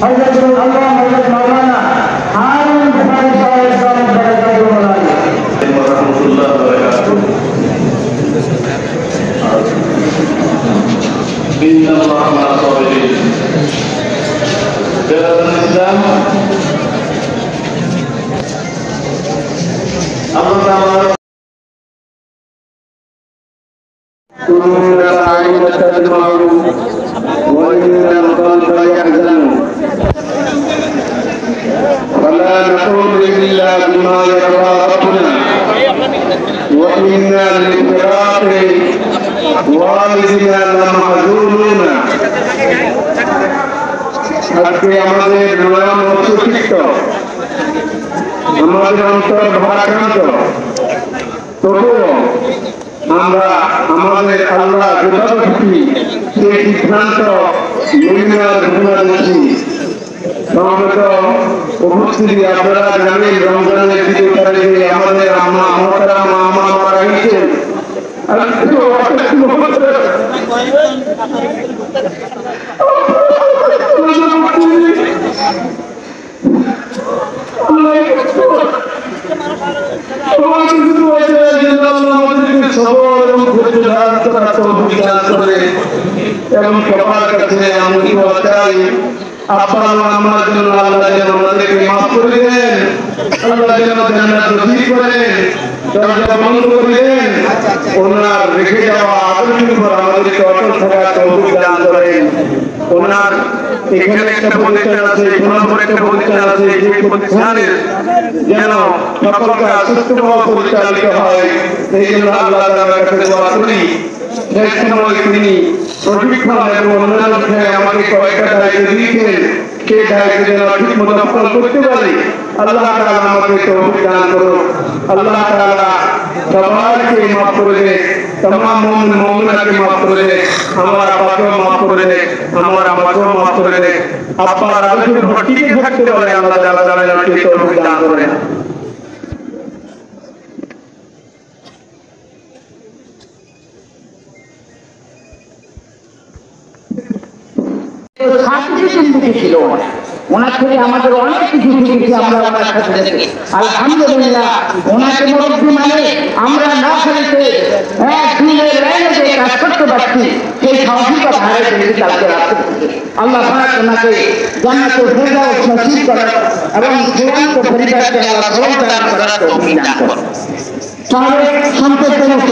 हज़रत अल्लाह हज़रत मौलाना हारून बुखारी साहब रहमतुल्लाह वबरकातुहू इन्नल्लाह मअस साबिरीन इस्लाम अल्लाह ولا نقول إلا بما يرضى ربنا وإنا لفراق والدنا لمحزونون আজকে আমাদের নয়ন অচকিত আমাদের অন্তর ভারাক্রান্ত তবুও আমরা আমাদের আল্লাহ যথাযথি সেই সিদ্ধান্ত মেনে নেওয়ার ঘোষণা দিচ্ছি। সমবেত উপস্থিতি আপনারা জানেন রমজানের দ্বিতীয় তারিখে আমাদের আম্মা মোহতারামা আমা মারা গেছেন। এবং সবার কাছে আমি চাই আপনারা আমার জন্য আল্লাহ যেন আমাদেরকে মাফ করে দেন, আল্লাহ যেন জান্নাত নসিব করেন, দরজা বন্ধ করে দেন, ওনার রেখে যাওয়া আদর্শের উপর আমাদেরকে অটল থাকার তৌফিক দান করেন। ওনার এখানে একটা প্রতিষ্ঠান আছে, সোনাপুরে একটা প্রতিষ্ঠান আছে, যে প্রতিষ্ঠানের যেন সকল কাজ সুষ্ঠুভাবে পরিচালিত হয় সেই জন্য আল্লাহ তাআলার কাছে দোয়া করি। সেই সময় তিনি প্রশিক্ষণ এবং অন্যান্য বিষয়ে আমাকে কয়েকটা দায়িত্ব দিয়েছেন, সেই দায়িত্ব যেন ঠিক মতো পালন করতে পারি। আল্লাহ তাআলা আমাকে তৌফিক দান করুন। আল্লাহ তাআলা সবাইকে মাফ করে দেন, तमाम मोमिन मोमिनाके माफ করে দে, আমার আব্বাকেও মাফ করে দে, আমার আমাকেও মাফ করে দে। আব্বার আদর্শের উপর টিকে থাকতে পারে আল্লাহ তাআলা যেন সেই তৌফিক দান করেন। ছিল ওনার থেকে আমাদের অনেক কিছু শিখেছি আমরা ওনার সাথে। আলহামদুলিল্লাহ ওনাকে মুরব্বী মানে আমরা না ফেলতে দিনের লাইনে যে কাজ করতে পারছি সেই সাহসিকতা হারিয়ে ফেলেছি কালকে রাত্রে। আল্লাহ পাক ওনাকে জান্নাতুল ফেরদাউস নসিব করেন এবং চূড়ান্ত পরিবারকে আল্লাহ সফল দান করার তৌফিক দান করেন। সাবেক সংসদ সদস্য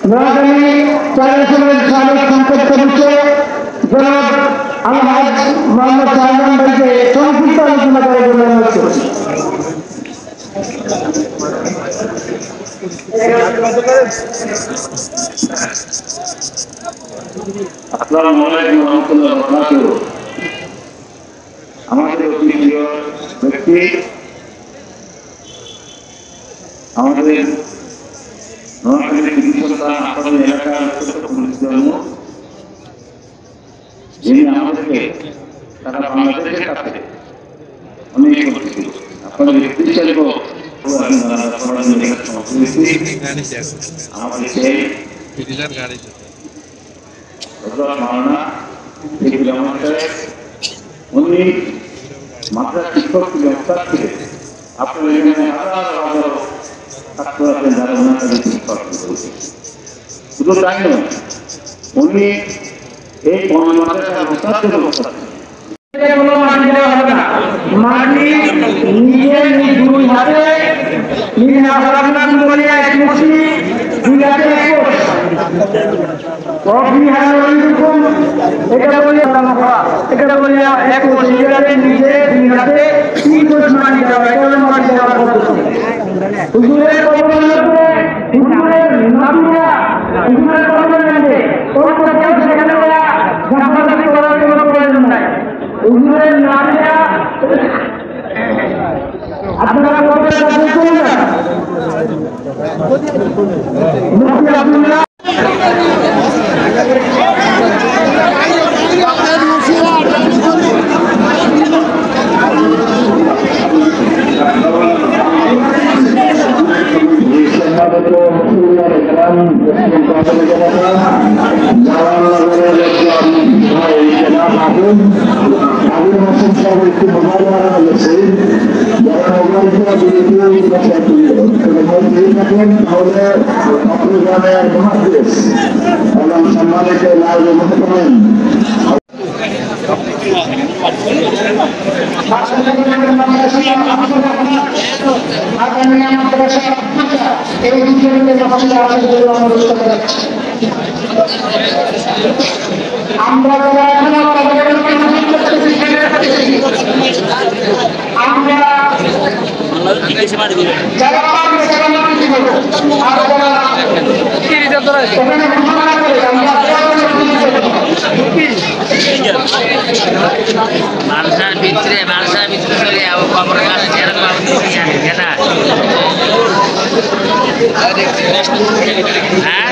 নোয়াখালী 4 সালের সাবেক সংসদ সদস্য জনাব আলহাজ মোহাম্মদ সালমান ভাইকে সংক্ষিপ্ত আলোচনা করার জন্য অনুরোধ করছি। আসসালামু আলাইকুম ওয়া রাহমাতুল্লাহি ওয়া বারাকাতুহু। আমাদের প্রিয় ব্যক্তি, আমাদের নোয়াখালী কৃষকরা আপনাদের এলাকার পুলিশ জন্ম যিনি আমাদেরকে তারা বাংলাদেশের কাছে অনেক করেছিল। আপনাদের বিচারিক আমাদের সেই মাওলানা উনি মাদ্রাসা শিক্ষক ছিলেন, ওস্তাদ ছিলেন। আপনার এখানে হাজার হাজার ছাত্র আছেন যারা ওনার কাছে শিক্ষক করেছে। শুধু তাই নয়, উনি এই মাদ্রাসার ওস্তাদ ছিলেন। মাটি নিজে দুই হাতে এটা বলে নিজে দুই হাতে মাটি দেওয়া, এটা মাটি দেওয়ার পদ্ধতি। হুজুরের আপনারা আবির হোসেন সাহেব একটি মোবাইল হারানো গেছে, যারা মোবাইলটা বিরতি বসায় তুলল, মোবাইল দিয়ে থাকেন তাহলে আপনি গ্রামের মহাদেশ এবং সম্মানিত লাইভ মহতমেন আমরা যারা বালসার ভিতরে চলে যাবো খবর কাছে হ্যাঁ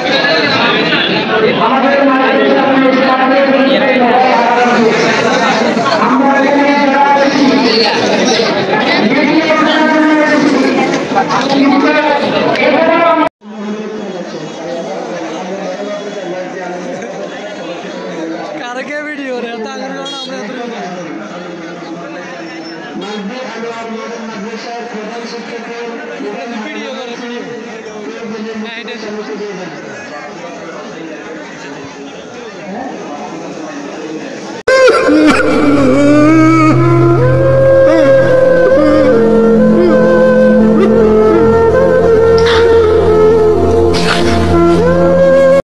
करके वीडियो रे तागर गाना हमने वीडियो करे वीडियो